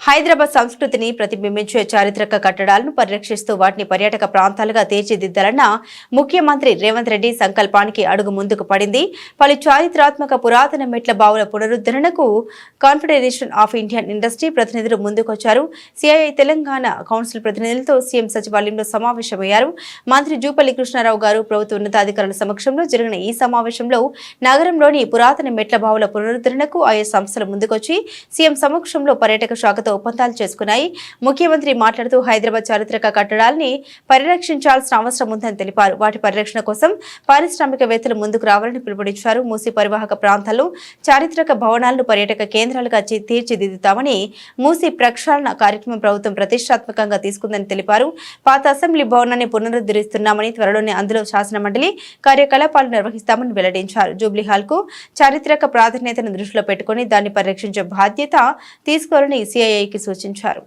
హైదరాబాద్ సంస్కృతిని ప్రతిబింబించే చారిత్రక కట్టడాలను పరిరక్షిస్తూ వాటిని పర్యాటక ప్రాంతాలుగా తీర్చిదిద్దాలన్న ముఖ్యమంత్రి రేవంత్ రెడ్డి సంకల్పానికి అడుగు ముందుకు పడింది. పలు చారిత్రాత్మక పురాతన మెట్ల బావుల పునరుద్ధరణకు కాన్ఫెడరేషన్ ఆఫ్ ఇండియన్ ఇండస్ట్రీ ప్రతినిధులు ముందుకొచ్చారు. సిఐఐ తెలంగాణ కౌన్సిల్ ప్రతినిధులతో సీఎం సచివాలయంలో సమావేశమయ్యారు. మంత్రి జూపల్లి కృష్ణారావు గారు ప్రభుత్వ ఉన్నతాధికారుల సమక్షంలో జరిగిన ఈ సమావేశంలో నగరంలోని పురాతన మెట్ల బావుల పునరుద్ధరణకు ఆయా సంస్థలు ముందుకొచ్చి సీఎం సమక్షంలో పర్యాటక శాఖ ఒప్పందాలు చేసుకున్నాయి. ముఖ్యమంత్రి మాట్లాడుతూ హైదరాబాద్ చారిత్రక కట్టడాల్ని పరిరక్షించాల్సిన అవసరం ఉందని తెలిపారు. వాటి పరిరక్షణ కోసం పారిశ్రామికవేత్తలు ముందుకు రావాలని పిలుపునిచ్చారు. మూసీ పరివాహక ప్రాంతాల్లో చారిత్రక భవనాలను పర్యాటక కేంద్రాలుగా తీర్చిదిద్దుతామని మూసీ ప్రక్షాళన కార్యక్రమం ప్రభుత్వం ప్రతిష్టాత్మకంగా తీసుకుందని తెలిపారు. పాత అసెంబ్లీ భవనాన్ని పునరుద్ధరిస్తున్నామని, త్వరలోనే అందులో శాసనమండలి కార్యకలాపాలు నిర్వహిస్తామని వెల్లడించారు. జూబ్లీ హాల్ కు చారిత్రక ప్రాధాన్యతను దృష్టిలో పెట్టుకుని దాన్ని పరిరక్షించే బాధ్యత తీసుకోవాలని సిఐఐకి సూచించారు.